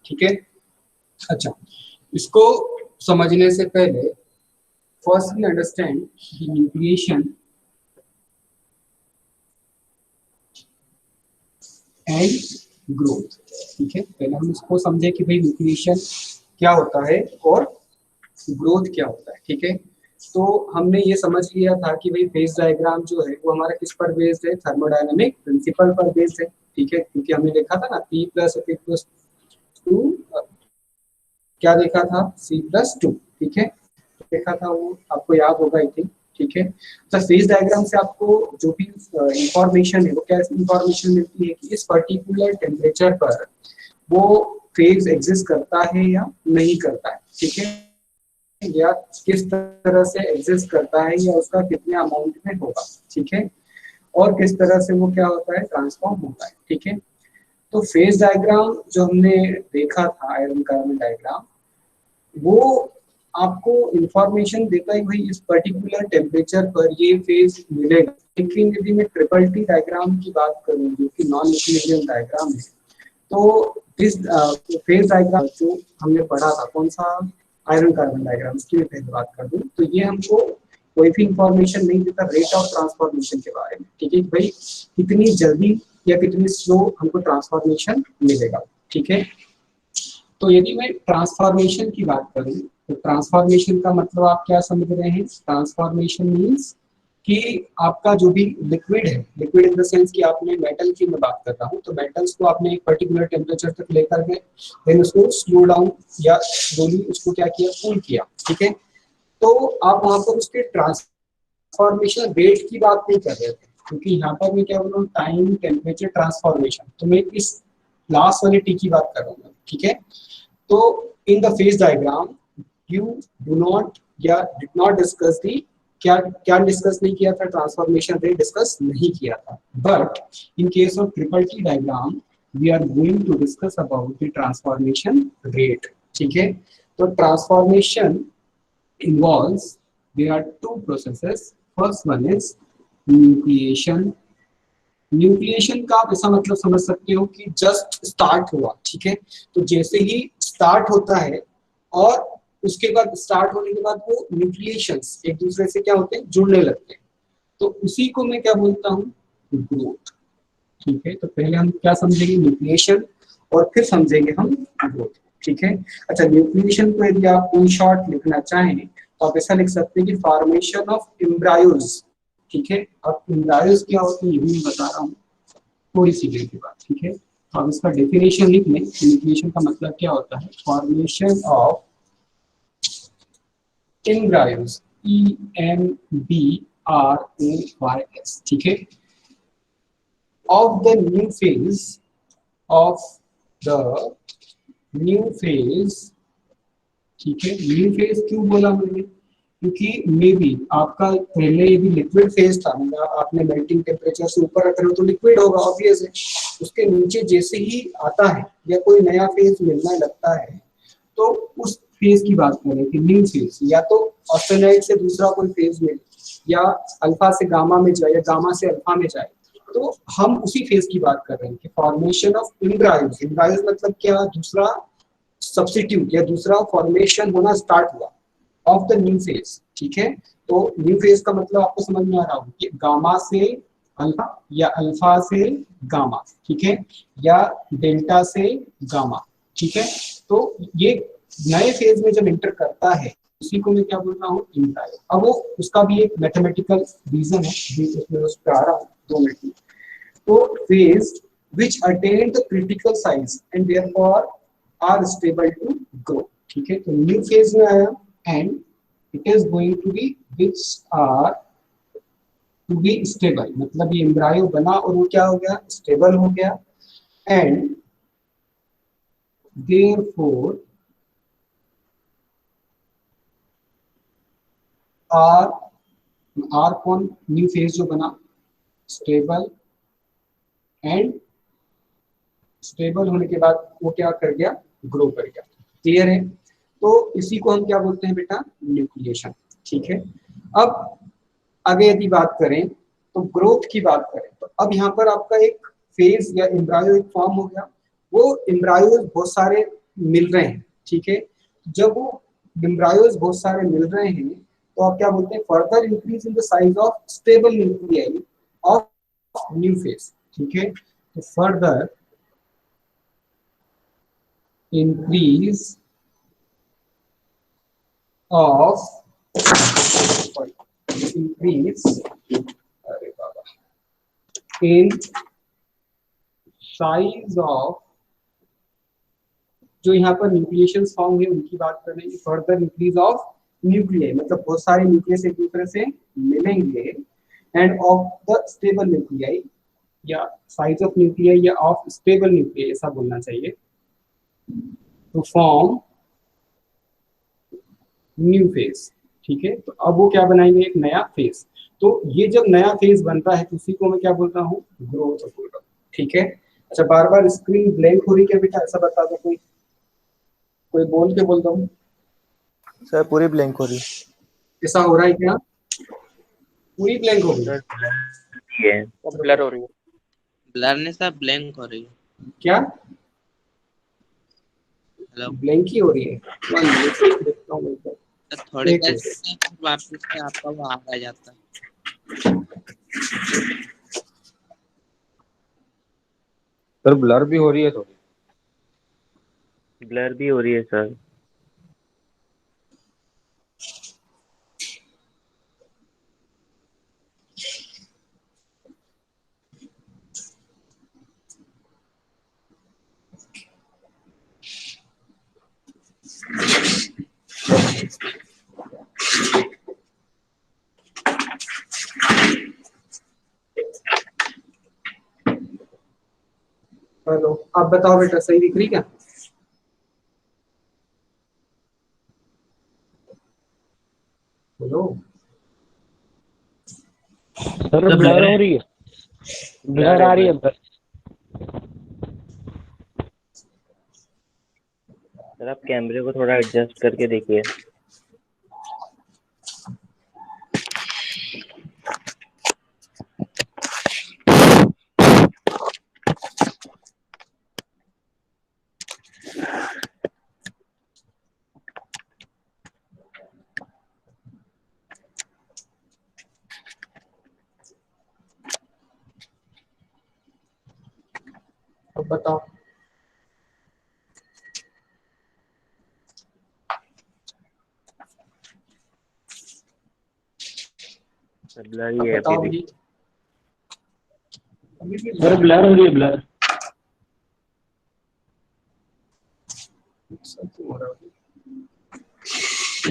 ठीक है। अच्छा, इसको समझने से पहले firstly understand the nucleation and growth. ठीक है, पहले हम इसको समझे कि भाई न्यूक्लिएशन क्या होता है और ग्रोथ क्या होता है। ठीक है, तो हमने ये समझ लिया था कि भाई फेज डायग्राम जो है वो हमारा किस पर बेस्ड है, थर्मोडायनामिक प्रिंसिपल पर बेस्ड है। ठीक है, क्योंकि हमने देखा था ना P plus F equals to, क्या देखा था, C+2। ठीक है, देखा था, वो आपको याद होगा आई थिंक। ठीक है, तो फेज डायग्राम से आपको जो भी इंफॉर्मेशन है वो क्या इंफॉर्मेशन मिलती है कि इस पर्टिकुलर टेम्परेचर पर वो फेज एग्जिस्ट करता है या नहीं करता है। ठीक है, या किस तरह से एग्जिस्ट करता है या उसका कितने अमाउंट में होगा। ठीक है, और किस तरह से वो क्या होता है, ट्रांसफॉर्म होता है। ठीक है, तो फेज डायग्राम जो हमने देखा था, आयरन कार्बन डायग्राम, वो आपको इंफॉर्मेशन देता है भाई इस पर्टिकुलर टेम्परेचर पर ये फेज मिलेगा। लेकिन यदि मैं ट्रिपल टी डायग्राम की बात करूं जो कि नॉन यूक्लिडियन डायग्राम है, तो इस फेज डायग्राम जो हमने पढ़ा था, कौन सा, आयरन कार्बन डायग्राम, इसकी मैं पहले बात कर दूं, तो ये हमको कोई भी इंफॉर्मेशन नहीं देता रेट ऑफ ट्रांसफॉर्मेशन के बारे में। ठीक है, भाई कितनी जल्दी या कितनी स्लो हमको ट्रांसफॉर्मेशन मिलेगा। ठीक है, तो यदि मैं ट्रांसफॉर्मेशन की बात करूं, तो ट्रांसफॉर्मेशन का मतलब आप क्या समझ रहे हैं, ट्रांसफॉर्मेशन मीन्स कि आपका जो भी लिक्विड है, लिक्विड इन द सेंस कि आपने मेटल की मैं बात कर रहा हूँ, तो मेटल्स को आपने एक पर्टिकुलर टेम्परेचर तक लेकर गए, देन उसको स्लो डाउन या स्लोली उसको क्या किया, कूल किया। ठीक है, तो आप वहां पर उसके ट्रांसफॉर्मेशन रेट की बात नहीं कर रहे थे, क्योंकि यहाँ पर मैं क्या बोल रहा हूँ, टाइम टेम्परेचर ट्रांसफॉर्मेशन, तो मैं इस लास्ट वाली टी की बात कर रहा हूँ। ठीक है, तो in the phase diagram you do not या डिड नॉट डिस्कस दी, क्या क्या डिस्कस नहीं किया था, ट्रांसफॉर्मेशन रेट डिस्कस नहीं किया था। But in case of triple T diagram we are going to discuss about the transformation rate. ठीक है, तो transformation involves, there are two processes. First one is nucleation. Nucleation का आप ऐसा मतलब समझ सकते हो कि जस्ट स्टार्ट हुआ। ठीक है, तो जैसे ही स्टार्ट होता है और उसके बाद स्टार्ट होने के बाद वो न्यूक्लिएशंस एक दूसरे से क्या होते हैं, जुड़ने लगते हैं, तो उसी को मैं क्या बोलता हूँ, ग्रोथ। ठीक है, तो पहले हम क्या समझेंगे, न्यूक्लिएशन, और फिर समझेंगे हम ग्रोथ। ठीक है, अच्छा, न्यूक्लिएशन को यदि आप इन शॉर्ट लिखना चाहें तो आप ऐसा लिख सकते हैं कि फॉर्मेशन ऑफ एम्ब्रायोज। ठीक है, अब एम्ब्रायोज क्या होते हैं ये भी मैं बता रहा हूँ थोड़ी सी देर के बाद। ठीक है, तो अब इसका डेफिनेशन लिख लें, न्यूक्लिएशन का मतलब क्या होता है, फॉर्मेशन ऑफ एम्ब्रायोज, EMBRAYS। ठीक है, of the new phase, of the new phase। ठीक है, न्यू फेज क्यों बोला मैंने, क्योंकि मे बी आपका पहले ये भी लिक्विड फेज था, मतलब आपने मेल्टिंग टेम्परेचर से ऊपर रख रहे हो तो लिक्विड होगा ऑब्वियस है, उसके नीचे जैसे ही आता है या कोई नया फेज मिलने लगता है, तो उस फेज की बात करें कि न्यू फेज, या तो ऑस्टेनाइट से दूसरा कोई फेज मिले, या अल्फा से गामा में जाए, या गामा से अल्फा में जाए, तो हम उसी फेज की बात कर रहे हैं कि फॉर्मेशन ऑफ एम्ब्रायोज। एम्ब्रायोज मतलब क्या, दूसरा सब्स्टिट्यूट या दूसरा फॉर्मेशन होना स्टार्ट हुआ ऑफ द न्यू फेज। ठीक है, तो न्यू फेज का मतलब आपको समझ में आ रहा होगा कि गामा से अल्फा या अल्फा से गामा। ठीक है, या डेल्टा से गामा। ठीक है, तो ये नए फेज में जब एंटर करता है उसी को मैं क्या बोल रहा हूँ, एम्ब्रायो। अब वो उसका भी एक मैथमेटिकल रीजन है, उसमें उस पर आ रहा हूँ 2 मिनट में। तो phase which attain the critical size and therefore are stable to grow। ठीक है, तो न्यू फेज में आया and it is going to be which are to be stable, मतलब ये एम्ब्रायो बना और वो क्या हो गया, स्टेबल हो गया, and therefore are कौन, न्यू फेज जो बना, स्टेबल, एंड स्टेबल होने के बाद वो क्या कर गया, ग्रो कर गया। क्लियर है, तो इसी को हम क्या बोलते हैं बेटा, न्यूक्लिएशन। ठीक है, अब आगे यदि बात करें तो ग्रोथ की बात करें, तो अब यहाँ पर आपका एक फेज या एम्ब्रायो एक फॉर्म हो गया। वो एम्ब्रायो बहुत सारे मिल रहे हैं, ठीक है। जब वो डिम्ब्रायोज बहुत सारे मिल रहे हैं तो आप क्या बोलते हैं, further increase in the size of stable nuclei of new phase, ठीक है। तो फर्दर इंक्रीज ऑफ इंक्रीज अरे बाबा इन साइज ऑफ, जो यहाँ पर न्यूक्लिएशन फॉर्म है उनकी बात कर रहे हैं, फर्दर इंक्रीज ऑफ न्यूक्लियाई मतलब बहुत सारे न्यूक्लियस एक दूसरे से मिलेंगे, end of the stable nuclei या साइज ऑफ न्यूक्लियाई या ऑफ स्टेबल न्यूक्लियाई ऐसा बोलना चाहिए, टू फॉर्म न्यू फेज, ठीक है। तो अब वो क्या बनाएंगे, एक नया फेज। तो ये जब नया फेज बनता है तो उसी को मैं क्या बोलता हूँ, ग्रोथ बोल रहा हूँ, ठीक है। अच्छा बार बार स्क्रीन ब्लैंक हो रही है क्या बेटा, ऐसा बता दो, कोई कोई बोल के बोल दो। सर पूरी ब्लैंक हो रही ऐसा हो रहा है क्या, पूरी ब्लैंक हो गई सर, ये ब्लर हो रही है। ब्लर नहीं सर, ब्लैंक हो रही है। क्या, हेलो ब्लैंक ही हो रही है, वन मिनट देखता हूँ मैं सर, थोड़ी एक देर मिनट। से वापस से आपका वो आ जाता है। सर ब्लर भी हो रही है थोड़ी, ब्लर भी हो रही है सर। हेलो आप बताओ बेटा, सही दिख रही क्या, हेलो। सर ब्लर हो रही है, ब्लर आ रही है अंदर। सर आप कैमरे को थोड़ा एडजस्ट करके देखिए। अब बताओ, सर ब्लर अब ही है अभी बताओ भी। जी, अभी भी सर ब्लर हो रही है, ब्लर। सब तो हो रहा है।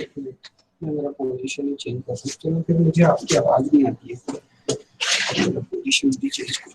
एक मिनट, मैं मेरा पोजीशन ही चेंज कर सकता हूँ, फिर मुझे आपकी आवाज नहीं आती है, मेरा पोजीशन भी चेंज कर।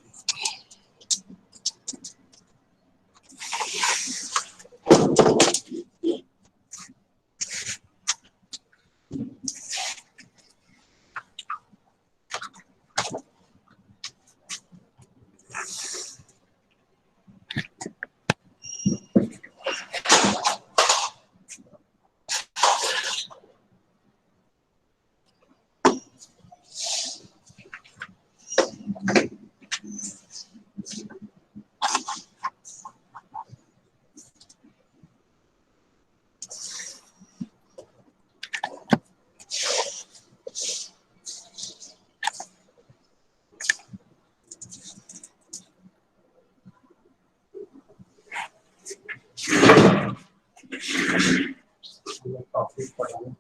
काफी पढ़ा हूँ।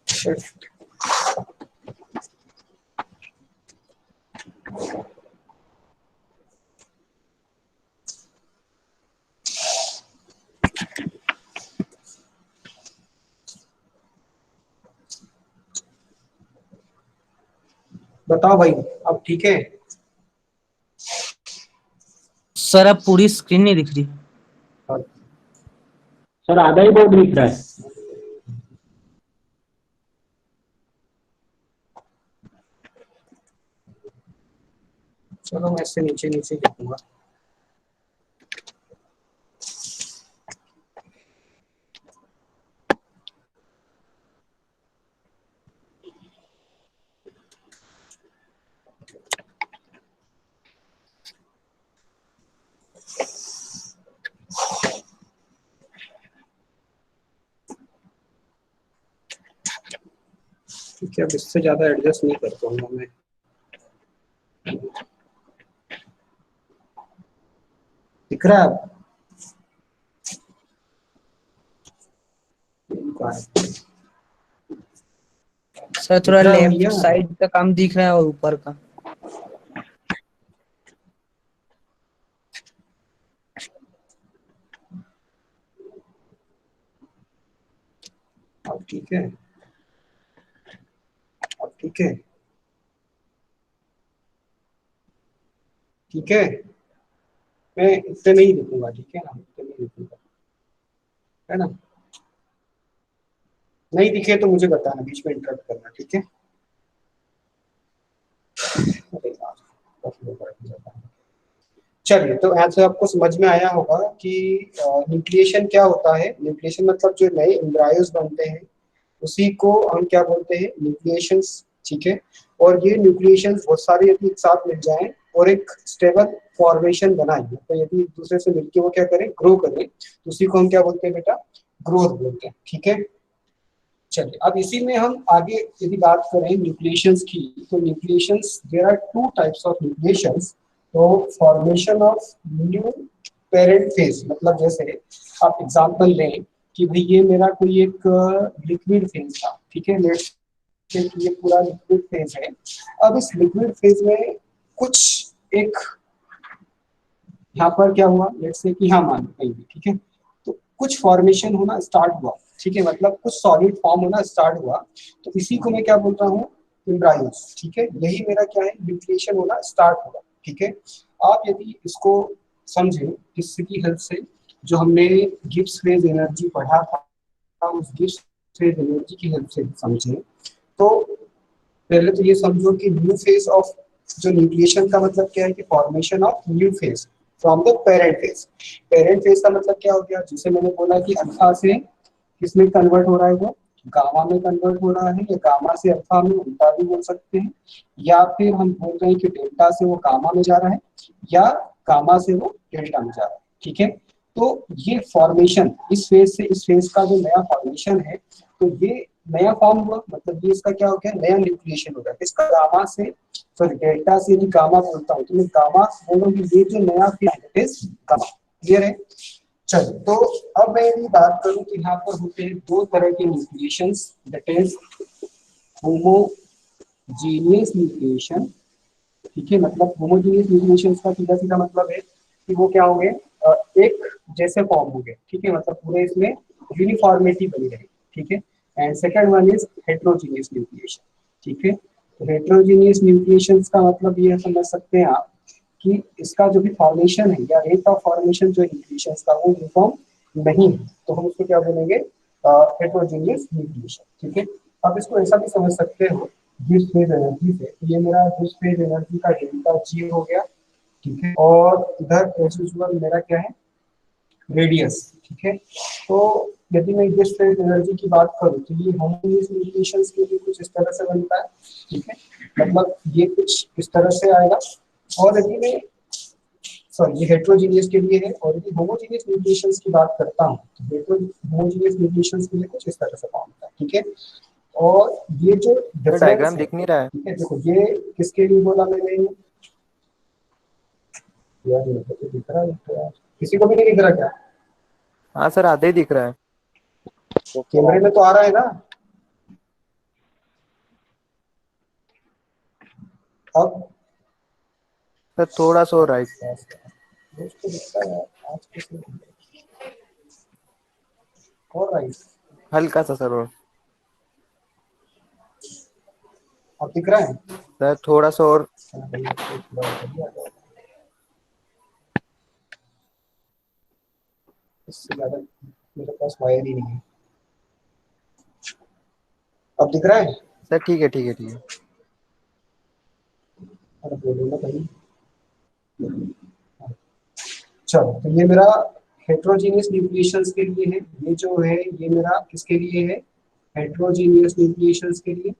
शिफ्ट बताओ भाई, अब ठीक है। सर अब पूरी स्क्रीन नहीं दिख रही। और सर आधा ही बोर्ड दिख रहा है। चलो मैं इससे नीचे नीचे लिखूंगा। ठीक है, अब इससे ज्यादा एडजस्ट नहीं कर पाऊंगा मैं। दिख रहा है अब? सर थोड़ा दिख रहा है लेफ्ट भैया? साइड का काम दिख रहा है और ऊपर का। अब ठीक है, अब ठीक है, ठीक है। मैं इससे नहीं लिखूंगा, ठीक है ना, इससे नहीं लिखूंगा, है ना। नहीं दिखे तो मुझे बताना, बीच में इंटरप्ट करना, ठीक है। अरे यार, काफी लोग बैठ जाता है। चलिए, तो यहाँ से आपको समझ में आया होगा कि न्यूक्लिएशन क्या होता है। न्यूक्लिएशन मतलब जो नए एम्ब्रायोस बनते हैं उसी को हम क्या बोलते हैं, न्यूक्लिएशंस, ठीक है। और ये न्यूक्लिएशंस बहुत सारे यदि एक साथ मिल जाएं और एक स्टेबल फॉर्मेशन बनाएं, तो यदि एक दूसरे से मिलकर वो क्या करें, ग्रो करें, तो उसी को हम क्या बोलते हैं बेटा, ग्रोथ बोलते हैं, ठीक है। चलिए, अब इसी में हम आगे यदि बात करें न्यूक्लिएशंस की, तो nucleations, there are two types of nucleations. तो formation of new parent phase, मतलब जैसे आप एग्जांपल लें कि भाई ये मेरा कोई एक लिक्विड फेज था, ठीक है। लेट्स से कि ये पूरा लिक्विड फेज है। अब इस लिक्विड फेज में कुछ एक यहाँ पर क्या हुआ, लेट्स से कि यहाँ मान लो कहीं भी, ठीक है। तो कुछ फॉर्मेशन होना स्टार्ट हुआ, ठीक है, मतलब कुछ सॉलिड फॉर्म होना स्टार्ट हुआ, तो इसी को मैं क्या बोल रहा हूँ, एम्ब्रायोस, ठीक है। यही मेरा क्या है, न्यूक्लिएशन होना स्टार्ट हुआ, ठीक है। आप यदि इसको समझे किसकी हेल्प से, जो हमने गिब्स फेज एनर्जी पढ़ा था, उस गिब्स फेज एनर्जी की हेल्प से समझे, तो पहले तो ये समझो कि न्यू फेज ऑफ, जो न्यूक्लिएशन का मतलब क्या है कि formation of new phase from the parent phase. Parent phase का मतलब क्या हो गया, जिसे मैंने बोला कि अल्फा से किसमें कन्वर्ट हो रहा है, वो गामा में कन्वर्ट हो रहा है, या गामा से अल्फा में, उल्टा भी बोल सकते हैं, या फिर हम बोल रहे हैं कि डेल्टा से वो गामा में जा रहा है, या गामा से वो डेल्टा में जा रहा है, ठीक है। तो ये फॉर्मेशन इस फेज से इस फेज का जो नया फॉर्मेशन है, तो ये नया फॉर्म हुआ, मतलब ये इसका क्या हो गया, नया न्यूक्लिएशन हो गया। इसका गामा से, सॉरी डेल्टा से भी गामा बोलता हूँ, तो मैं गामा बोलूंगी, ये जो नया फेज इज गामा। क्लियर है? चलो, तो अब मैं यदि बात करूं कि यहाँ पर होते हैं दो तरह के न्यूक्लिएशंस, दैट इज होमोजीनियस न्यूक्लिएशन, ठीक है। मतलब होमोजीनियस न्यूक्लिएशंस का सीधा सीधा मतलब है कि वो क्या होंगे, एक जैसे फॉर्म होंगे, ठीक है, मतलब पूरे इसमें यूनिफॉर्मिटी बनी रहेगी, ठीक है। And second one is heterogeneous nucleation, ठीक है। तो हेट्रोजीनियस न्यूक्लिएशंस का मतलब ये समझ सकते हैं आप कि इसका जो भी फॉर्मेशन है या रेट ऑफ फॉर्मेशन जो न्यूक्लिएशंस का, वो यूनिफॉर्म नहीं है, तो हम उसको क्या बोलेंगे, हेट्रोजीनियस न्यूक्लिएशन, ठीक है। आप इसको ऐसा भी समझ सकते हो गिब्स फेज एनर्जी से, ये मेरा गिब्स फेज एनर्जी का डेल्टा जी हो गया, ठीक है। और इधर एज यूजुअल मेरा क्या है, रेडियस, ठीक है। तो यदि मैं गिब्स फेज एनर्जी की बात करूं, तो ये होमोजेनियस न्यूक्लिएशंस के लिए कुछ इस तरह से बनता है, ठीक है। मतलब ये कुछ इस तरह से आएगा। और यदि मैं, सॉरी, ये हेट्रोजीनियस के लिए है। और यदि होमोजीनियस न्यूक्लिएशंस की बात करता हूँ, तो होमोजीनियस न्यूक्लिएशंस के लिए कुछ इस तरह से फॉर्म होता है, ठीक है। और ये जो डिफरेंस डायग्राम है, दिख नहीं रहा है। ठीक है, देखो ये किसके लिए बोला मैंने, यार ये तो दिख रहा है तो यार, किसी को भी नहीं दिख रहा क्या? हाँ सर, आधे ही दिख रहा है। कैमरे में तो आ रहा है ना? अब सर थोड़ा सा और राइट, दोस्तों दिखता है आज किसी और राइट, हल्का सा सर और। अब दिख रहा है? सर थोड़ा सा और। हाँ, भाई, तो पूरा ऊपर ही आ जाएगा। इससे ज्यादा मेरे पास वायर ही नहीं है। अब दिख रहा है? सर ठीक है ठीक है ठीक है। अरे बोलो ना भाई। चलो, तो ये मेरा हेट्रोजीनियस न्यूक्लिएशंस के लिए है, ये जो है ये मेरा किसके लिए है? हेट्रोजीनियस न्यूक्लिएशंस के लिए,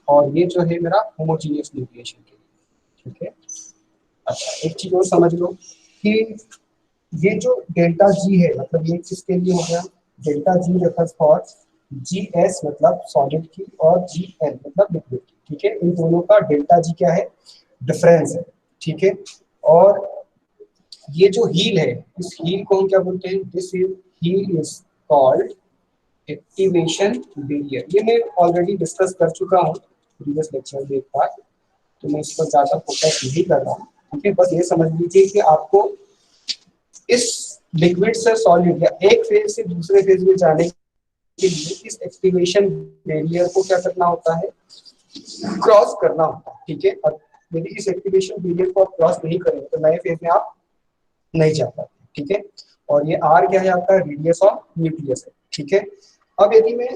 और ये जो है मेरा होमोजीनियस न्यूक्लिएशन के लिए, ठीक है। अच्छा, एक चीज और समझ लो कि ये जो डेल्टा जी है, मतलब ये किसके लिए हो गया? Delta G refers for G S मतलब सॉलिड की, और जी एल मतलब लिक्विड की, ठीक है। इन दोनों का डेल्टा जी क्या है? डिफरेंस है, ठीक है। और ये जो हील है, इस हील को हम क्या बोलते हैं? This heal is called activation barrier. ये मैं ऑलरेडी डिस्कस कर चुका हूँ प्रीवियस लेक्चर में एक बार, तो मैं इस पर ज्यादा फोकस नहीं कर रहा हूँ, ठीक है। बस ये समझ लीजिए कि आपको इस लिक्विड से सॉलिड या एक फेज से दूसरे फेज में जाने के लिए इस एक्टिवेशन बैरियर को क्या करना होता है? क्रॉस करना होता है, ठीक है। और यदि इस एक्टिवेशन बैरियर को आप क्रॉस नहीं करेंगे तो नए फेज में आप नहीं जा पाते, ठीक है। और ये आर क्या है आपका? रेडियस ऑफ न्यूक्लियस है, ठीक है। अब यदि मैं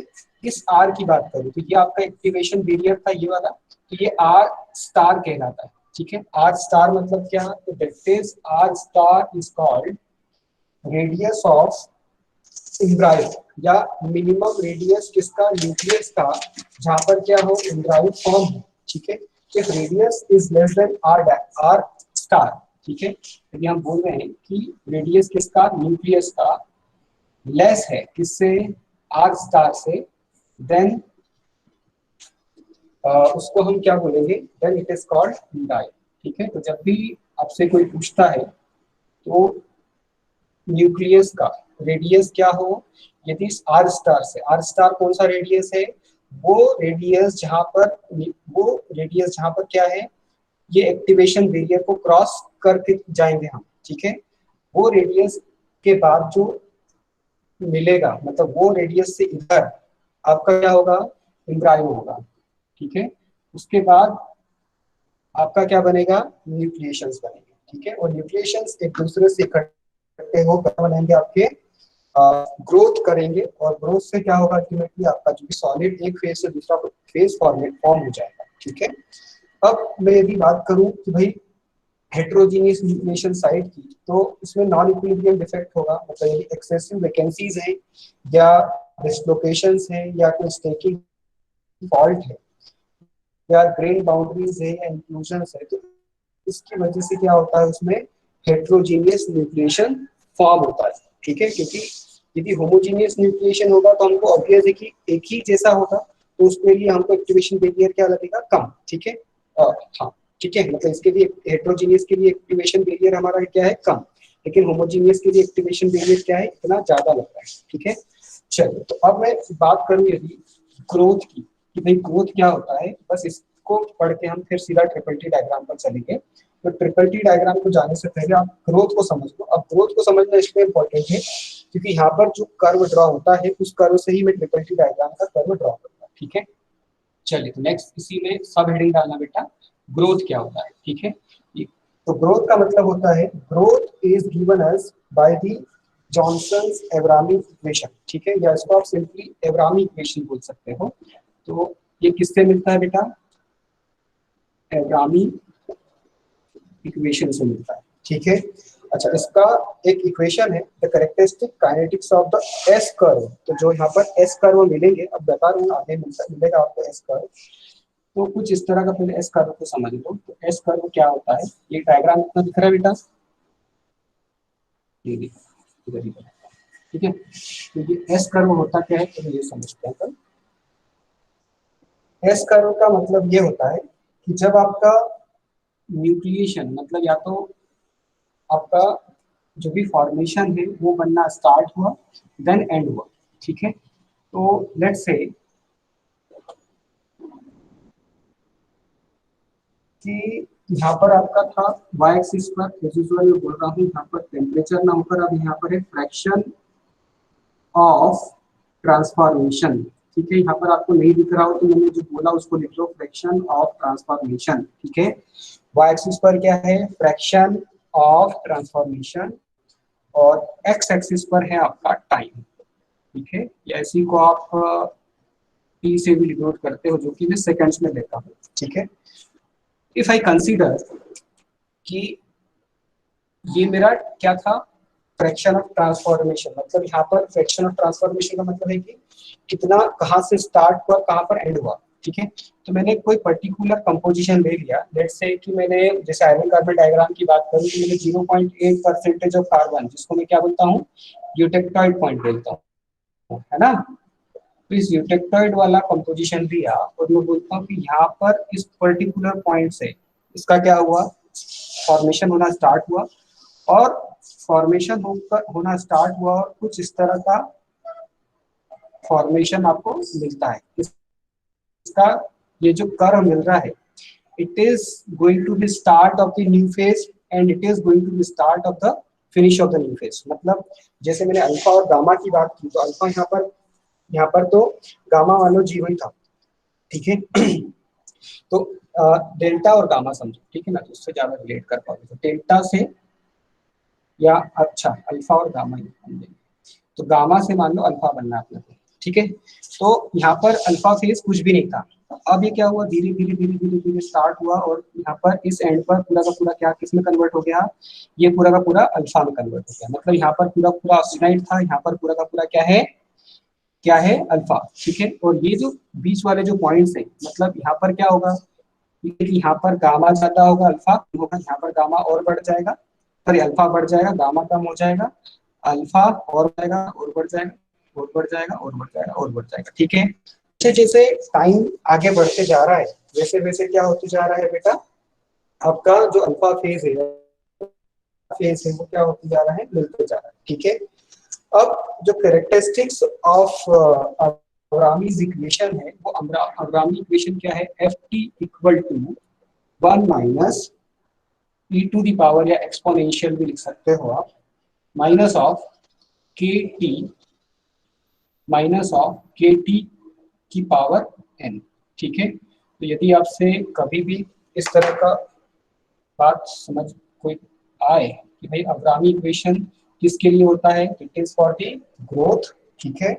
इस आर की बात करूं तो ये आपका एक्टिवेशन बैरियर था ये वाला, तो ये आर स्टार कहलाता है, ठीक है। आर स्टार मतलब क्या? तो that is R star is called radius of embryo, या मिनिमम रेडियस किसका? न्यूक्लियस का, जहां पर क्या हो? एम्ब्रायो फॉर्म हो, ठीक है। If radius is less than R star, ठीक है, यदि हम बोल रहे हैं कि रेडियस किसका? न्यूक्लियस का लेस है किससे? आर स्टार से, देन उसको हम क्या बोलेंगे? Then it is called embryo, ठीक है। तो जब भी आपसे कोई पूछता है तो न्यूक्लियस का रेडियस क्या हो, यदि आर स्टार से, आर स्टार कौन सा रेडियस है? वो रेडियस जहां पर क्या है? ये एक्टिवेशन बैरियर को क्रॉस करके जाएंगे हम, ठीक है। वो रेडियस के बाद जो मिलेगा, मतलब वो रेडियस से इधर आपका क्या होगा? एम्ब्रायो होगा, ठीक है। उसके बाद आपका क्या बनेगा? न्यूक्लिएशंस बनेंगे, ठीक है। और न्यूक्लिएशंस एक दूसरे से इकट्ठे होकर बनेंगे आपके ग्रोथ करेंगे, और ग्रोथ से क्या होगा? अल्टीमेटली आपका जो भी सॉलिड एक फेज से दूसरा फेज फॉर्म हो जाएगा, ठीक है। अब मैं यदि बात करूं कि भाई हेट्रोजीनियस न्यूक्लिएशन साइट की, तो इसमें नॉन इक्विलिब्रियम डिफेक्ट होगा, मतलब यदि एक्सेसिव वैकेंसीज है या डिसलोकेशंस है या कोई स्टेकिंग फॉल्ट है या ग्रेन बाउंड्रीज है या इंक्लूजन्स है, तो इसकी वजह से क्या होता है? उसमें हेट्रोजीनियस न्यूक्लिएशन फॉर्म होता है, ठीक है। क्योंकि यदि होमोजीनियस न्यूक्लिएशन होगा तो हमको ऑब्वियस है कि एक ही जैसा होगा, तो उसके लिए हमको एक्टिवेशन बैरियर क्या लगेगा? कम, ठीक है। हाँ, ठीक है, मतलब इसके लिए हेट्रोजीनियस के लिए एक्टिवेशन बैरियर हमारा क्या है? कम, लेकिन होमोजीनियस के लिए एक्टिवेशन बैरियर क्या है? इतना ज्यादा लग रहा है, ठीक है। चलिए, तो अब मैं बात करूं यदि ग्रोथ की, कि भाई ग्रोथ क्या होता है, बस इसको पढ़ के हम फिर सीधा ट्रिपल टी डायग्राम पर चलेंगे। तो ट्रिपल टी डायग्राम को जाने से पहले आप ग्रोथ को समझ लो। अब ग्रोथ को समझना इसलिए इंपॉर्टेंट है क्योंकि यहाँ पर जो कर्व ड्रॉ होता है उस कर्व से ही मैं ट्रिपल टी डायग्राम का कर्व ड्रॉ करूंगा, ठीक है। चलिए, तो नेक्स्ट इसी में सब हेडिंग डालना बेटा, ग्रोथ क्या होता है, ठीक है। तो ग्रोथ का मतलब होता है, growth is given us by the Johnson's Avrami equation, ठीक है, या इसको आप सिंपली एब्रामी इक्वेशन बोल सकते हो। तो ये किससे मिलता है बेटा? एब्रामी इक्वेशन से मिलता है, ठीक है। अच्छा, इसका एक इक्वेशन है, the characteristic kinetics of the S curve. तो जो यहाँ पर एस कर्व मिलेंगे, अब बता रहा हूँ आगे मिलेगा आपको एस कर्व। तो कुछ इस तरह का पहले एस कर्व को समझ लो। तो एस कर्व क्या होता है? ये डायग्राम इतना दिख रहा है बेटा, ये इधर ही, ठीक है। तो ये एस कर्व होता क्या है, तो ये समझते हैं। तो एस कर्व का मतलब ये होता है कि जब आपका न्यूक्लिएशन, मतलब या तो आपका जो भी फॉर्मेशन है वो बनना स्टार्ट हुआ देन एंड हुआ, ठीक है। तो लेट्स से कि यहाँ पर आपका था y एक्सिस पर, एज यूजुअल मैं बोल रहा हूँ यहाँ पर टेम्परेचर ना होकर अब यहाँ पर है फ्रैक्शन ऑफ ट्रांसफॉर्मेशन, ठीक है। यहाँ पर आपको नहीं दिख रहा हो तो मैंने जो बोला उसको लिख लो, फ्रैक्शन ऑफ ट्रांसफॉर्मेशन, ठीक है। y एक्सिस पर क्या है? फ्रैक्शन ऑफ ट्रांसफॉर्मेशन, और एक्स एक्सिस पर है आपका टाइम, ठीक है, या इसी को आप टी से भी डिनोट करते हो, जो कि मैं सेकंड्स में लेता हूँ, ठीक है। इफ आई कंसीडर कि ये मेरा क्या था, फ्रैक्शन ऑफ ट्रांसफॉर्मेशन, मतलब यहाँ पर फ्रैक्शन ऑफ ट्रांसफॉर्मेशन का मतलब है कि कितना कहाँ से स्टार्ट हुआ कहाँ पर एंड हुआ, ठीक है। तो मैंने कोई पर्टिकुलर कंपोजिशन ले लिया, लेट्स से कि मैंने जैसे आयरन कार्बन डायग्राम की बात करूँ तो मैंने 0.8% ऑफ कार्बन, जिसको मैं क्या बोलता हूँ, यूटेक्टॉइड पॉइंट बोलता हूँ, है ना। तो इस यूटेक्टॉइड वाला कंपोजिशन लिया और मैं बोलता हूँ कि यहाँ पर इस पर्टिकुलर पॉइंट से इसका क्या हुआ, फॉर्मेशन होना स्टार्ट हुआ, और फॉर्मेशन होना स्टार्ट हुआ और कुछ इस तरह का फॉर्मेशन आपको मिलता है। इसका ये जो कर्व मिल रहा है, it is going to be start of the new phase and it is going to be start of the finish of the new phase. मतलब जैसे मैंने अल्फा और गामा की बात की, तो अल्फा यहाँ पर तो गामा वालो जीवन था, ठीक है। तो डेल्टा और गामा समझो, ठीक है ना, तो उससे ज्यादा रिलेट कर पाओगे। तो डेल्टा से या अच्छा अल्फा और गामा ही समझेंगे, तो गामा से मान लो अल्फा बनना अपने को, ठीक है। तो यहाँ पर अल्फा फेज कुछ भी नहीं था, अब ये क्या हुआ, धीरे धीरे धीरे धीरे धीरे स्टार्ट हुआ और यहाँ पर इस एंड पर पूरा का पूरा क्या किस में कन्वर्ट हो गया, ये पूरा का पूरा अल्फा में कन्वर्ट हो गया। मतलब यहाँ पर पूरा पूरा ऑस्टेनाइड था, यहाँ पर पूरा का पूरा क्या है अल्फा, ठीक है। और ये जो बीच वाले जो पॉइंट्स हैं, मतलब यहाँ पर क्या होगा कि यहाँ पर गामा ज्यादा होगा, अल्फा होगा, यहाँ पर गामा और बढ़ जाएगा, सॉरी अल्फा बढ़ जाएगा, गामा कम हो जाएगा, अल्फा और बढ़ेगा और बढ़ जाएगा और बढ़ जाएगा और बढ़ जाएगा और बढ़ जाएगा, ठीक है। जैसे जैसे टाइम आगे बढ़ते जा रहा है वैसे वैसे क्या होते जा रहा है बेटा, आपका जो अल्फा फेज है वो क्या होते जा रहा है, मिलते जा रहा है, ठीक है। अब जो कैरेक्टरिस्टिक्स ऑफ अब्रामीज इक्वेशन है, वो अब्रामी इक्वेशन क्या है, F T equal to 1 minus E to the power, या एक्सपोनेंशियल भी लिख सकते हो आप, माइनस ऑफ के टी की पावर एन, ठीक है। तो यदि आपसे कभी भी इस तरह का बात समझ कोई आए कि भाई अब्रामी इक्वेशन किसके लिए होता है, it is for the growth, ठीक है।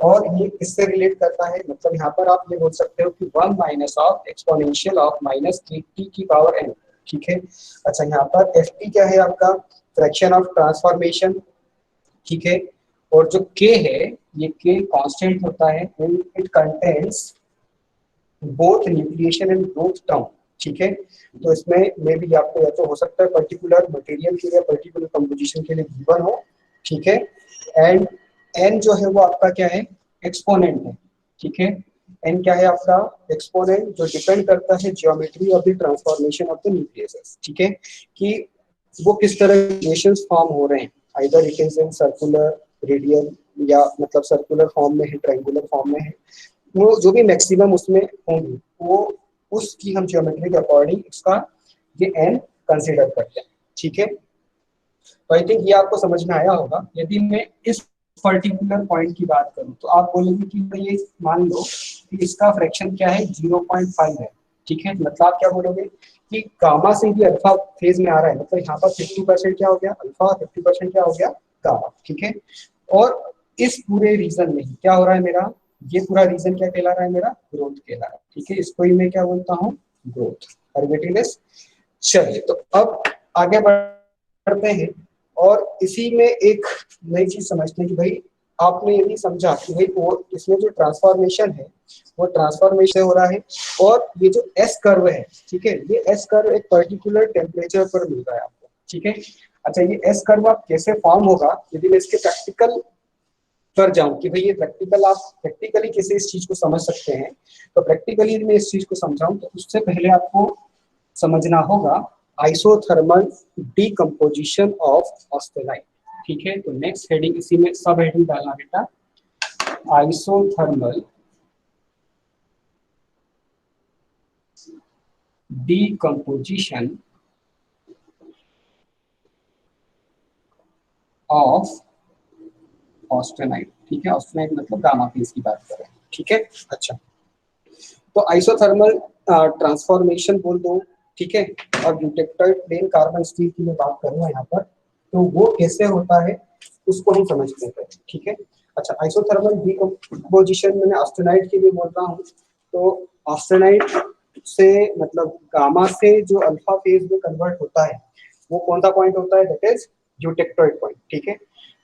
और ये किससे रिलेट करता है, मतलब यहाँ पर आप ये बोल सकते हो कि 1 minus of exponential of minus के टी की पावर एन, ठीक है। अच्छा यहाँ पर एफ टी क्या है आपका, फ्रैक्शन ऑफ ट्रांसफॉर्मेशन, ठीक है। और जो के है, ये के कांस्टेंट होता है and it contains both nucleation and growth term, ठीक है। तो इसमें मे भी आपको या तो हो सकता है पर्टिकुलर मटेरियल के लिए पर्टिकुलर कंपोजिशन के लिए गिवन हो, ठीक है। एंड एन जो है वो आपका क्या है, एक्सपोनेंट है, ठीक है। एन क्या है आपका, एक्सपोनेंट, जो डिपेंड करता है geometry of the transformation of the nucleus, ठीक है, कि वो किस तरह रिलेशंस फॉर्म हो रहे हैं, either it is in circular, radial, या मतलब सर्कुलर फॉर्म में है, ट्रायंगुलर फॉर्म में है, वो जो भी मैक्सिमम उसमें होंगी वो उसकी हम ज्योमेट्री के अकॉर्डिंग इसका ये एन कंसीडर करते हैं, ठीक है। तो आई थिंक ये आपको समझ में आया होगा। यदि मैं इस पर्टिकुलर पॉइंट की बात करूं तो आप बोलेंगे कि ये मान लो कि इसका फ्रैक्शन क्या है, 0.5 है, ठीक है। मतलब आप क्या बोलोगे कि गामा से भी अल्फा फेज में आ रहा है, मतलब यहाँ पर 50% क्या हो गया अल्फा, 50% क्या हो गया गामा, ठीक है। और इस पूरे रीजन में क्या हो रहा है मेरा, ये पूरा रीजन क्या कहला रहा है मेरा, ग्रोथ कहला रहा है, ठीक है। इसको ही मैं क्या बोलता हूँ, ग्रोथ, अर्बिटिलिस। चलिए तो अब आगे बढ़ते हैं और इसी में एक नई चीज समझते हैं कि भाई आपने यदि समझा कि भाई वो इसमें जो ट्रांसफॉर्मेशन है वो ट्रांसफॉर्मेशन हो रहा है, और ये जो एस कर्व है, ठीक है, ये एस कर्व एक पर्टिकुलर टेम्परेचर पर मिल रहा है आपको, ठीक है। अच्छा ये एस कर्व आप कैसे फॉर्म होगा, यदि मैं इसके प्रैक्टिकल पर जाऊं कि भाई ये प्रैक्टिकल आप प्रैक्टिकली कैसे इस चीज को समझ सकते हैं, तो प्रैक्टिकली मैं इस चीज को समझाऊं तो उससे पहले आपको समझना होगा आइसोथर्मल डीकम्पोजिशन ऑफ ऑस्टेनाइट, ठीक है। तो नेक्स्ट हेडिंग इसी में सब हेडिंग डालना बेटा, आइसोथर्मल डीकम्पोजिशन ऑफ ऑस्टेनाइट, ठीक है। ऑस्टेनाइट मतलब गामा फेज की बात कर रहे हैं, ठीक है। अच्छा तो आइसोथर्मल ट्रांसफॉर्मेशन बोल दो, ठीक है। और यूटेक्टाइल प्लेन कार्बन स्टील की मैं बात करूंगा यहाँ पर, तो वो कैसे होता है उसको हम समझते हैं, ठीक है। अच्छा, आइसोथर्मल डिकम्पोजिशन मैंने ऑस्टेनाइट के लिए बोल रहा हूँ, तो ऑस्टेनाइट से मतलब गामा से जो अल्फा फेज में कन्वर्ट होता है वो कौन सा पॉइंट होता है, दैट इज यूटेक्टोइड पॉइंट, ठीक है।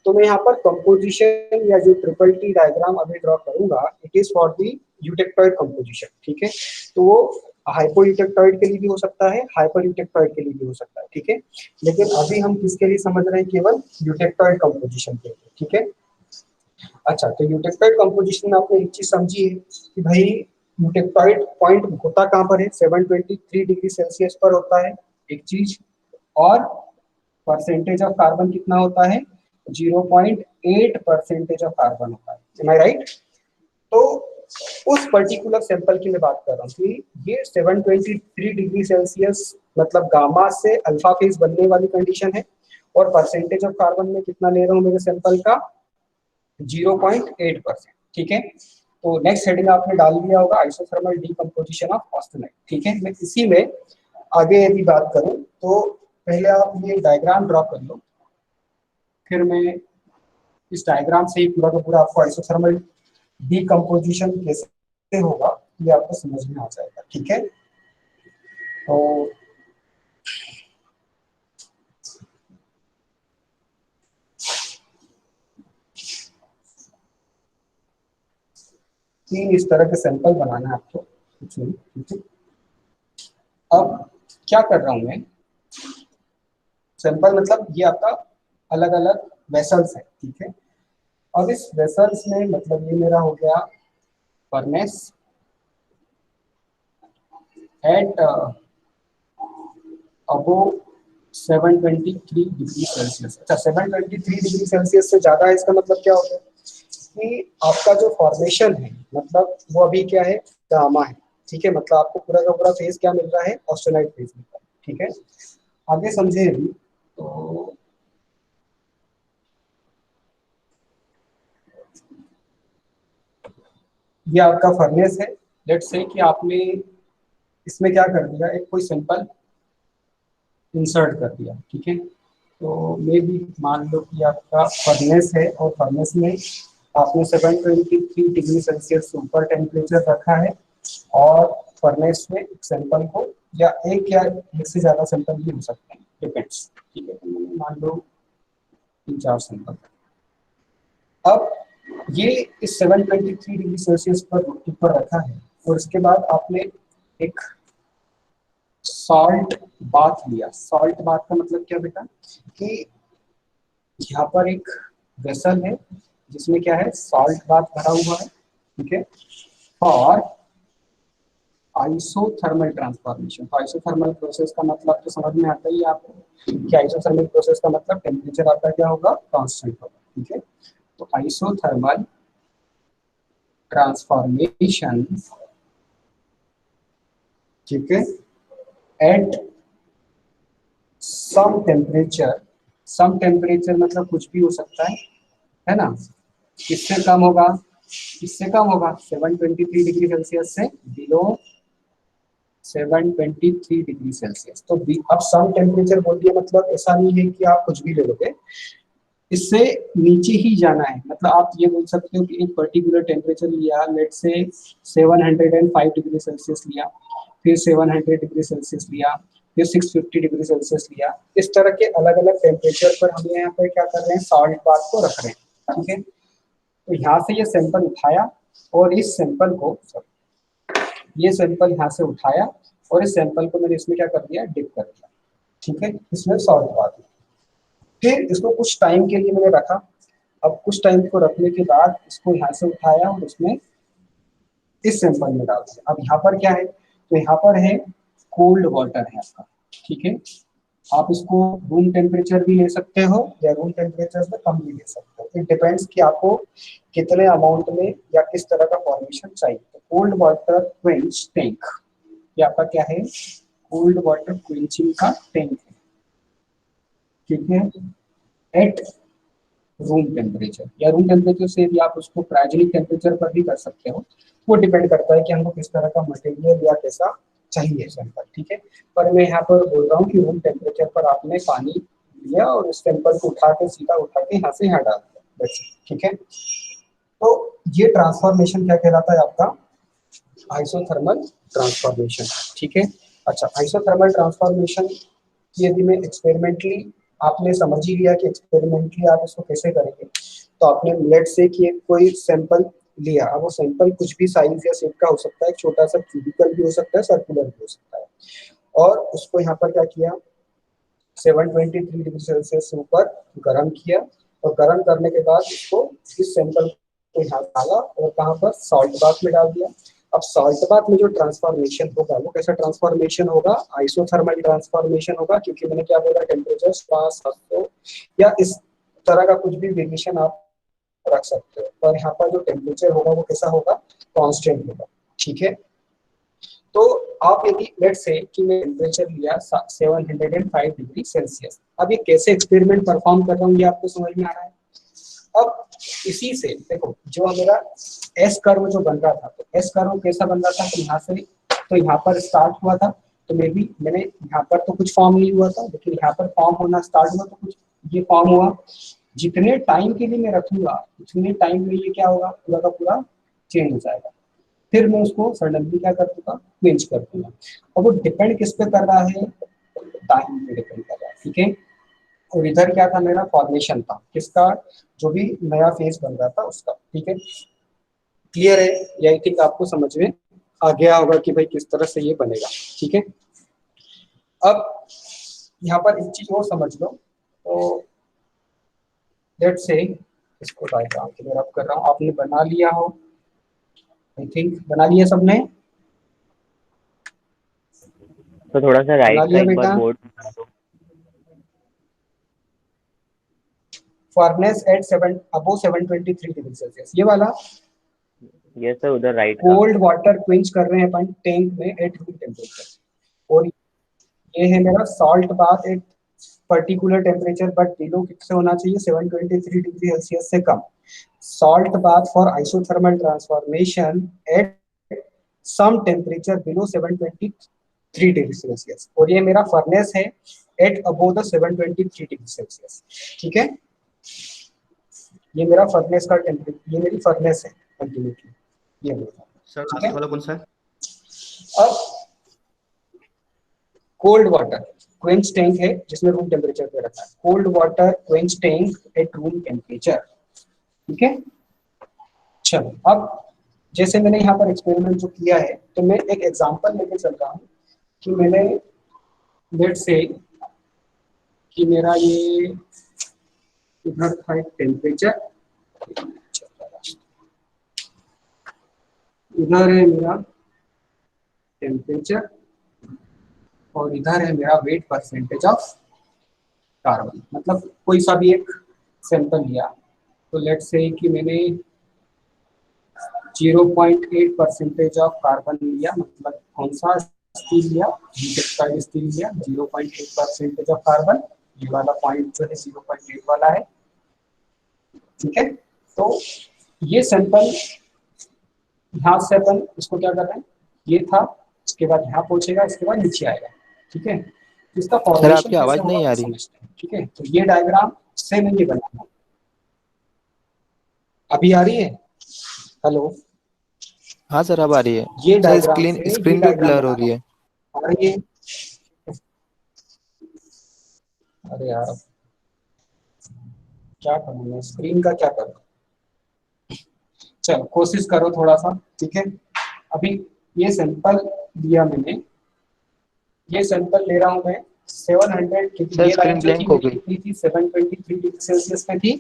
तो मैं यहाँ पर कंपोजिशन या जो ट्रिपल टी डायग्राम अभी ड्रॉ करूंगा, it is for the eutectoid composition, ठीक है। तो वो हाइपो यूटेक्टोइड के लिए भी हो सकता है, हाइपर यूटेक्टोइड के लिए भी हो सकता है, ठीक है। लेकिन अभी हम किसके लिए समझ रहे हैं, केवल यूटेक्टोइड कंपोजिशन के लिए, ठीक है। अच्छा, तो यूटेक्टोइड कंपोजिशन में आपने एक चीज समझी है कि भाई यूटेक्टोइड पॉइंट होता कहाँ पर है, 723 डिग्री सेल्सियस पर होता है एक चीज, और परसेंटेज ऑफ कार्बन कितना होता है, 0.8 परसेंटेज ऑफ कार्बन होता है, एम आई राइट। तो उस पर्टिकुलर सैंपल की मैं बात कर रहा हूँ कि ये 723 डिग्री सेल्सियस मतलब गामा से अल्फा फेज बनने वाली कंडीशन है, और परसेंटेज ऑफ कार्बन में कितना ले रहा हूँ मेरे सैंपल का, 0.8%, ठीक है। तो नेक्स्ट हेडिंग आपने डाल दिया होगा आइसोथर्मल डीकंपोजिशन ऑफ ऑस्टेनाइट, ठीक है। मैं इसी में आगे यदि बात करूं तो पहले आप ये डायग्राम ड्रॉ कर लो, फिर मैं इस डायग्राम से ही पूरा का पूरा आपको आइसोथर्मल डीकंपोजिशन कैसे होगा ये आपको समझ में आ जाएगा, ठीक है। तो तीन इस तरह के सैंपल बनाना है आपको, कुछ नहीं, ठीक है। अब क्या कर रहा हूं मैं, सैंपल मतलब ये आपका अलग अलग वेसल्स है, ठीक है। अब इस वेसल्स में मतलब ये मेरा हो गया फर्नेस एट अबो 723 डिग्री सेल्सियस। अच्छा, 723 डिग्री सेल्सियस से ज्यादा है, इसका मतलब क्या होता है कि आपका जो फॉर्मेशन है मतलब वो अभी क्या है, गामा है, ठीक है। मतलब आपको पूरा का पूरा फेज क्या मिल रहा है, ऑस्टेनाइट फेज मिल रहा है, ठीक है। आगे समझे अभी, तो ये आपका फर्नेस है। लेट्स से कि आपने इसमें क्या कर दिया, एक कोई सिंपल इंसर्ट कर दिया, ठीक है। तो मे भी मान लो कि आपका फर्नेस है और फर्नेस में आपने 723 डिग्री सेल्सियस से ऊपर टेम्परेचर रखा है, और फर्नेस में एक सैंपल को या एक से ज्यादा सैंपल भी हो सकते हैं, डिपेंड्स, ठीक है। तो मैंने मान लो 3-4 सैंपल। अब ये इस 723 डिग्री सेल्सियस पर ऊपर रखा है, और इसके बाद आपने एक सॉल्ट बाथ लिया। सॉल्ट बाथ का मतलब क्या बेटा, कि यहाँ पर एक वेसल है जिसमें क्या है, सॉल्ट बाथ भरा हुआ है, ठीक है। और आइसोथर्मल ट्रांसफॉर्मेशन, तो आइसोथर्मल प्रोसेस का मतलब तो समझ में आता ही है आपको कि आइसोथर्मल प्रोसेस का मतलब टेम्परेचर आपका क्या होगा, कांस्टेंट होगा, ठीक है। तो आइसोथर्मल ट्रांसफॉर्मेशन, ठीक है, एट सम टेम्परेचर मतलब कुछ भी हो सकता है ना। किससे कम होगा, किससे कम होगा, 723 डिग्री सेल्सियस से बिलो 723 डिग्री सेल्सियस। तो अब सम टेम्परेचर बोल दिया मतलब ऐसा नहीं है कि आप कुछ भी ले लोगे, इससे नीचे ही जाना है। मतलब आप ये बोल सकते हो कि एक पर्टिकुलर टेम्परेचर लिया, लेट्स से 705 डिग्री सेल्सियस लिया, फिर 700 डिग्री सेल्सियस लिया, फिर 650 डिग्री सेल्सियस लिया। इस तरह के अलग अलग टेम्परेचर पर हम यहाँ पर क्या कर रहे हैं, सॉल्ट बाथ को रख रहे हैं, ठीक है। तो यहाँ से ये सैंपल उठाया, और इस सैंपल को ये सैंपल यहाँ से उठाया, और इस सैंपल को मैंने इसमें क्या कर दिया, डिप कर दिया, ठीक है। इसमें सॉल्ट बाथ, फिर इसको कुछ टाइम के लिए मैंने रखा। अब कुछ टाइम को रखने के बाद इसको यहाँ से उठाया और इसमें इस सैंपल में डाल दिया। अब यहाँ पर क्या है, तो यहाँ पर है कोल्ड वाटर है आपका, ठीक है। आप इसको रूम टेम्परेचर भी ले सकते हो या रूम टेम्परेचर से कम भी ले सकते हो, इट डिपेंड्स कि आपको कितने अमाउंट में या किस तरह का फॉर्मेशन चाहिए। तो कोल्ड वाटर क्वेंच टैंक, ये आपका क्या है, कोल्ड वाटर क्वेंचिंग का टैंक है, ठीक है, एट रूम टेम्परेचर। या रूम टेम्परेचर से भी आप उसको क्रायोजेनिक टेम्परेचर पर भी कर सकते हो, वो डिपेंड करता है कि हमको किस तरह का मटेरियल या कैसा चाहिए सैंपल, ठीक है। पर मैं यहाँ पर बोल रहा हूँ कि रूम टेम्परेचर पर आपने पानी लिया और उस सैंपल को उठा के सीधा उठा के यहाँ से यहाँ डाल दिया, That's it, ठीक है। तो ये ट्रांसफॉर्मेशन क्या कहलाता है आपका, आइसोथर्मल ट्रांसफॉर्मेशन, ठीक है। अच्छा, आइसोथर्मल ट्रांसफॉर्मेशन की यदि मैं एक्सपेरिमेंटली, आपने समझ ही लिया कि एक्सपेरिमेंटली आप इसको कैसे करेंगे। तो आपने लेट से कि कोई सैंपल लिया, अब वो सैंपल कुछ भी साइज या शेप का हो सकता है, छोटा सा क्यूबिकल भी हो सकता है, सर्कुलर भी हो सकता है, और उसको यहाँ पर क्या किया, 723 डिग्री सेल्सियस से ऊपर गर्म किया, और गर्म करने के बाद इसको, इस सैंपल को यहाँ डाला और कहाँ पर, साल्ट बाथ में डाल दिया। अब साल्ट बाथ में जो ट्रांसफॉर्मेशन होगा वो कैसा ट्रांसफॉर्मेशन होगा, आइसोथर्मल ट्रांसफॉर्मेशन होगा, क्योंकि मैंने क्या बोला, टेम्परेचर 500 या इस तरह का कुछ भी वेरिएशन आप रख सकते हो, पर यहाँ पर जो टेम्परेचर होगा वो कैसा होगा, कांस्टेंट होगा, ठीक है। तो आप यदि लेट से कि मैं टेम्परेचर लिया 705 डिग्री सेल्सियस, अब ये कैसे एक्सपेरिमेंट परफॉर्म कर रहा हूँ ये आपको समझ में आ रहा है। अब इसी से देखो, जो मेरा एस कर्व जो बन रहा था, तो एस कर्व कैसा बन रहा था, तो यहाँ से, तो यहाँ पर स्टार्ट हुआ था, तो मे बी मैंने यहाँ पर तो कुछ फॉर्म नहीं हुआ था, लेकिन यहाँ पर फॉर्म होना स्टार्ट हुआ, तो कुछ ये फॉर्म हुआ। जितने टाइम के लिए मैं रखूंगा उतने टाइम में ये क्या होगा, पूरा का पूरा चेंज हो जाएगा। फिर मैं उसको सडनली क्या कर दूंगा, क्विंच कर दूंगा। और वो डिपेंड किस पे कर रहा है, टाइम पे डिपेंड कर रहा है, ठीक है। और इधर क्या था, मेरा फॉर्मेशन था किसका, जो भी नया फेस बन रहा था उसका, ठीक है। क्लियर है, ये आई थिंक आपको समझ में आ गया होगा कि भाई किस तरह से ये बनेगा, ठीक है। अब यहाँ पर एक चीज और समझ लो, तो लेट्स से इसको डायग्राम क्लियर अप कर रहा हूँ, आपने बना लिया हो, आई थिंक बना लिया सबने, तो थोड़ा सा बना राइट का लिया एक बार बेटा। बोर्ड। फर्नेस एट 7 अबो 723 डिग्री सेल्सियस, ये वाला ये सर उधर राइट का। कोल्ड वाटर क्विंच कर रहे हैं अपन टैंक में एट रूम टेम्परेचर, और ये है मेरा salt bath at particular temperature but below कितने होना चाहिए, 723 डिग्री सेल्सियस से कम। Salt bath for isothermal transformation at some temperature below 723 degree Celsius, और ये मेरा फर्नेस है at above the 723 degree Celsius, ठीक है। ये मेरा फर्नेस का टेम्परेचर, ये मेरी फर्नेस है अल्टीमेटली, ये मेरा, सर ठीक लास्ट है। वाला कौन सा है? अब कोल्ड वाटर क्वेंच टैंक है जिसमें रूम टेम्परेचर पे रखा है, cold water quench tank eight room temperature, ठीक है। चलो, अब जैसे मैंने यहाँ पर एक्सपेरिमेंट जो किया है, तो मैं एक एग्जांपल लेके चल रहा हूँ कि मैंने लेट से कि मेरा ये इधर था एक टेम्परेचर, इधर है मेरा टेम्परेचर, और इधर है मेरा वेट परसेंटेज ऑफ कार्बन, मतलब कोई सा भी एक सैंपल लिया, तो लेट्स से कि मैंने 0.8% ऑफ कार्बन लिया, मतलब कौन सा स्टील लिया, टेक्सटाइल स्टील लिया, 0.8% ऑफ कार्बन, ये वाला पॉइंट जो है 0.8 वाला है, ठीक है। तो ये सैंपल यहाँ से अपन इसको क्या कर रहे हैं, ये था, इसके बाद यहाँ पहुंचेगा, इसके बाद नीचे आएगा, ठीक है। इसका सर फॉर्मेशन आपकी कैसे आवाज होगा नहीं आ वो रही। समझते हैं, ठीक है। तो ये डायग्राम से मैं ये बनाऊंगा, अभी आ रही है, हेलो, हाँ सर अब आ रही है। ये सर डायग्राम स्क्रीन से ये स्क्रीन भी डायग्राम ब्लर हो बनाना रही है। आ रही है। अरे यार क्या करूँ मैं, स्क्रीन का क्या करूँ, चलो कोशिश करो थोड़ा सा, ठीक है। अभी ये सैंपल लिया मैंने, ये सैंपल ले रहा हूँ मैं 700, क्योंकि सर ये लाइन स्क्रीन जो थी ब्लैंक हो मेरी गई। कितनी थी, 723 डिग्री सेल्सियस में थी।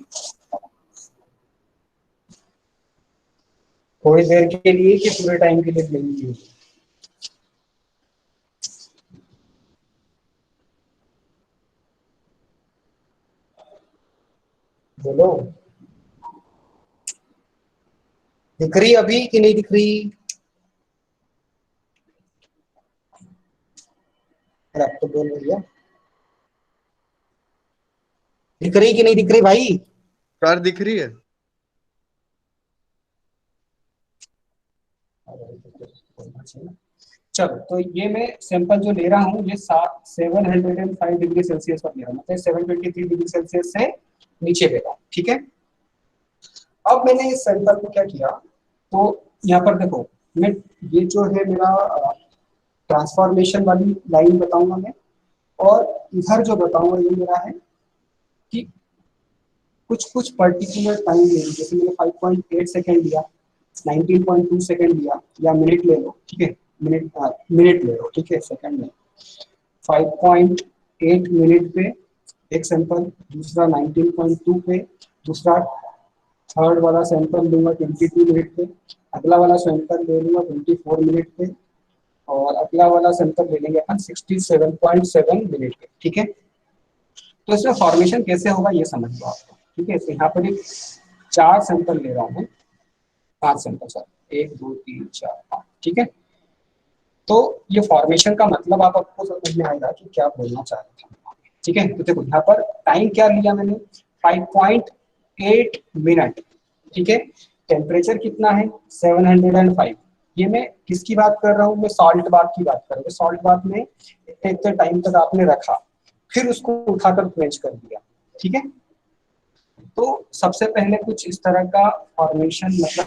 थोड़ी देर के लिए कि पूरे टाइम के लिए लेंगे, बोलो, दिख रही अभी कि नहीं दिख रही, अरे अब तो बोल रही है, दिख रही कि नहीं दिख रही भाई। कार दिख रही है। चलो, तो ये मैं सैंपल जो ले रहा हूँ ये 705 डिग्री सेल्सियस पर ले रहा हूँ, मतलब 723 डिग्री सेल्सियस से नीचे ले रहा हूँ, ठीक है। अब मैंने इस सैंपल को क्या किया, तो यहाँ पर देखो, मैं ये जो है मेरा ट्रांसफॉर्मेशन वाली लाइन बताऊंगा मैं, और इधर जो बताऊंगा ये मेरा है कि कुछ कुछ पर्टिकुलर टाइम ले, जैसे मैंने 5.8 सेकेंड लिया, 19.2 सेकेंड लिया, या मिनट ले लो, ठीक है, मिनट ले लो, ठीक है, सेकेंड में 5.8 मिनट पे एक सैंपल, दूसरा 19.2 पे, दूसरा थर्ड वाला सैंपल लूंगा 22 मिनट पे, अगला वाला सैंपल ले लूंगा 24 मिनट पे, और अगला वाला सैंपल ले लेंगे अपन 67.7 मिनट पे, ठीक है। तो इसमें फॉर्मेशन कैसे होगा ये समझ लो आपको, ठीक है। तो यहाँ पर एक 4 सैंपल ले रहा हूँ, 5 सैंपल, सर 1 2 3 4 5, ठीक है। तो ये फॉर्मेशन का मतलब आपको समझ में आएगा कि क्या बोलना चाह रहे थे, ठीक है। तो देखो यहाँ पर टाइम क्या लिया मैंने, 5.8 मिनट, ठीक है। टेम्परेचर कितना है 705। ये मैं किसकी बात कर रहा हूँ, मैं सॉल्ट बाथ की बात कर रहा हूँ। सॉल्ट बाथ में इतने टाइम तक आपने रखा, फिर उसको उठाकर क्वेंच कर दिया, ठीक है। तो सबसे पहले कुछ इस तरह का फॉर्मेशन, मतलब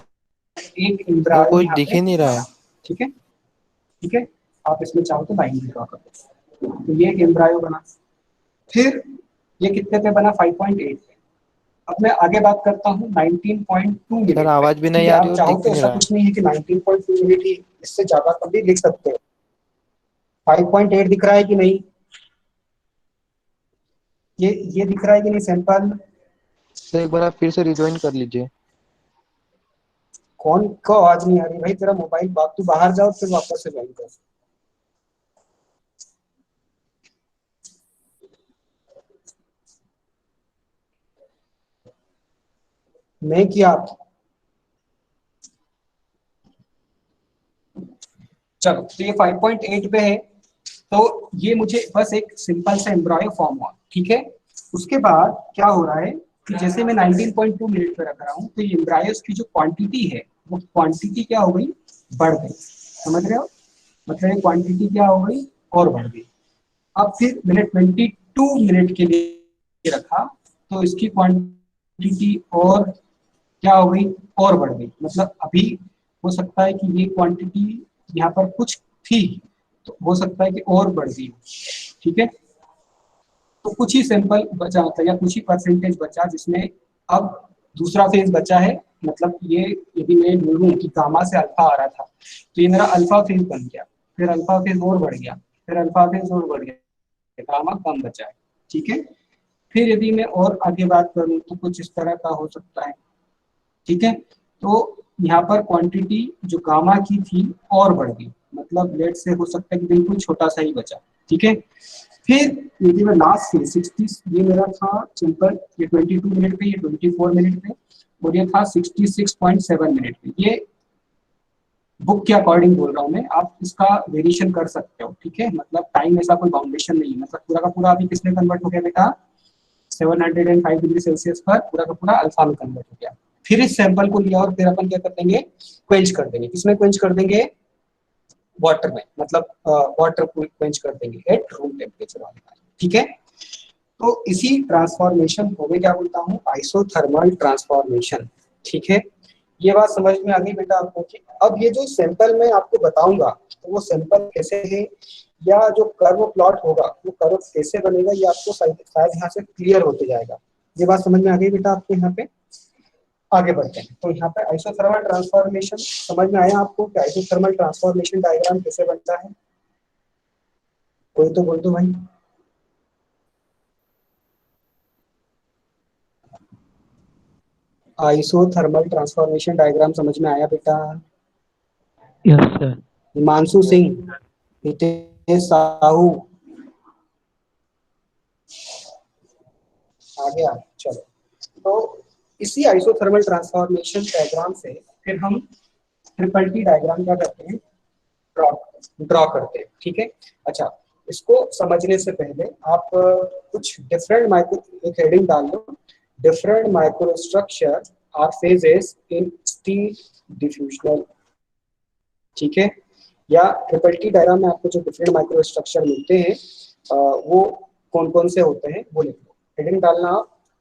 एक तो एम्ब्रायो कुछ यहाँ दिख पे ही नहीं रहा है। बना, ठीक है, ठीक है। आप इसमें चाहो तो लाइन भी ड्रॉ कर दो, तो ये एक एम्ब्रायो बना। फिर ये कितने पे बना, 5.8 पे। अब मैं आगे बात करता हूँ 19.2 मिनट सर पे, आवाज भी ठीक नहीं है। आ रही आप और चाहो दिख भी तो नहीं ऐसा रहा है। कुछ नहीं है कि 19.2 मिनट ही, इससे ज्यादा कभी लिख सकते हो। 5.8 दिख रहा है कि नहीं, ये दिख रहा है कि नहीं सैंपल। सर एक बार आप फिर से रिज्वाइन कर लीजिए। कौन को आवाज नहीं आ रही भाई, तेरा मोबाइल बात, तू बाहर जाओ फिर वापस से ज्वाइन कर। मैं किया, चलो, तो ये 5.8 पे है, तो ये मुझे बस एक सिंपल सा एम्ब्रॉयो फॉर्म हुआ, ठीक है। उसके बाद क्या हो रहा है कि जैसे मैं 19.2 मिनट पे रख रहा हूँ, तो ये एम्ब्रायोस की जो क्वांटिटी है वो क्वांटिटी क्या हो गई, बढ़ गई, समझ रहे हो, मतलब ये क्वांटिटी क्या हो गई, और बढ़ गई। अब फिर मैंने 22 मिनट के लिए रखा, तो इसकी क्वांटिटी और क्या हो गई, और बढ़ गई। मतलब अभी हो सकता है कि ये क्वांटिटी यहाँ पर कुछ थी, तो हो सकता है कि और बढ़ गई, ठीक है। तो कुछ ही सैंपल बचा, मतलब या कुछ ही परसेंटेज बचा, जिसमें अब दूसरा फेज बचा है। मतलब ये यदि मैं बोलूँ कि गामा से अल्फा आ रहा था, तो ये मेरा अल्फा फेज बन गया, फिर अल्फा फेज और बढ़ गया, फिर अल्फा फेज और बढ़ गया, गामा कम बचा है, ठीक है। फिर यदि मैं और आगे बात करूँ तो कुछ इस तरह का हो सकता है, ठीक है। तो यहाँ पर क्वांटिटी जो गामा की थी और बढ़ गई, मतलब लेट से हो सकता है कि बिल्कुल छोटा सा ही बचा, ठीक है। फिर यदि मैं लास्ट से 60, ये मेरा था सिंपल, ये 22 मिनट पे, ये 24 मिनट पे, और ये था 66.7 मिनट पे। ये बुक के अकॉर्डिंग बोल रहा हूँ मैं, आप इसका वेरिएशन कर सकते हो, ठीक है। मतलब टाइम ऐसा कोई बाउंडेशन नहीं है, मतलब पूरा का पूरा अभी किसमें कन्वर्ट हो गया बेटा, 705 डिग्री सेल्सियस पर पूरा का पूरा अल्फा में कन्वर्ट हो गया। फिर इस सैंपल को लिया और फिर अपन क्या कर देंगे, क्वेंच कर देंगे। किसमें क्वेंच कर देंगे, वाटर में, मतलब वाटर को क्वेंच कर देंगे एट रूम टेम्परेचर वाले, ठीक है। तो इसी ट्रांसफॉर्मेशन को मैं क्या बोलता हूँ, आइसोथर्मल ट्रांसफॉर्मेशन, ठीक है। ये बात समझ में आ गई बेटा आपको कि अब ये जो सैंपल मैं आपको बताऊंगा, तो वो सैंपल कैसे है, या जो कर्व प्लॉट होगा वो कर्व कैसे बनेगा, ये आपको शायद यहाँ से क्लियर होते जाएगा। ये बात समझ में आ गई बेटा आपको, यहाँ पे आगे बढ़ते हैं। तो यहाँ पे आइसोथर्मल ट्रांसफॉर्मेशन समझ में आया आपको कि आइसोथर्मल ट्रांसफॉर्मेशन डायग्राम कैसे बनता है, कोई तो बोल दो भाई। आइसोथर्मल ट्रांसफॉर्मेशन डायग्राम समझ में आया बेटा। Yes sir. हिमांशु सिंह, हितेश साहू, आ गया, चलो। तो इसी आइसोथर्मल ट्रांसफॉर्मेशन डायग्राम से फिर हम ट्रिपल टी डायग्राम क्या करते हैं, ड्रॉ ड्रॉ करते हैं, ठीक है। अच्छा, इसको समझने से पहले आप कुछ डिफरेंट माइक्रो, एक हेडिंग डाल दो, different micro structure or phases in steel diffusional, ठीक है। या ट्रिपल टी डायग्राम में आपको जो डिफरेंट माइक्रो स्ट्रक्चर मिलते हैं वो कौन कौन से होते हैं वो लिख लो। हेडिंग डालना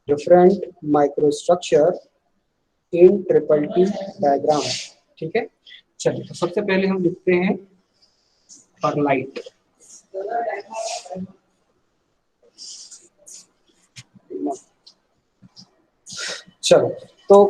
different micro structure in triple T diagram, ठीक है। चलिए तो सबसे पहले हम लिखते हैं परलाइट। चलो तो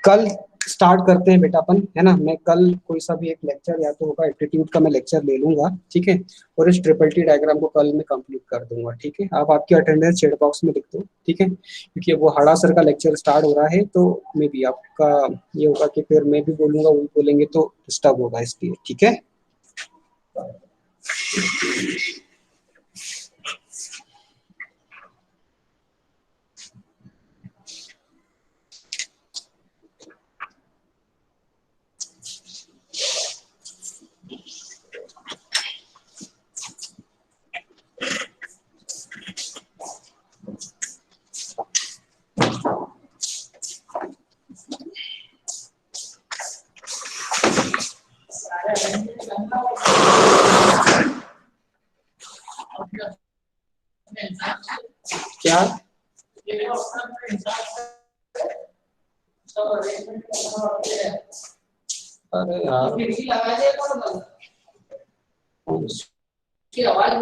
कल स्टार्ट करते हैं बेटा अपन, है ना। मैं कल कोई सा भी एक लेक्चर या तो होगा एप्टीट्यूड का मैं लेक्चर ले लूंगा, ठीक है, और इस ट्रिपल टी डायग्राम को कल मैं कंप्लीट कर दूंगा, ठीक है। आप आपकी अटेंडेंस चैट बॉक्स में लिख दो, ठीक है, क्योंकि वो हड़ा सर का लेक्चर स्टार्ट हो रहा है तो मे बी आपका ये होगा कि फिर मैं भी बोलूंगा वो भी बोलेंगे तो डिस्टर्ब होगा, इसलिए ठीक है। क्या अरे यार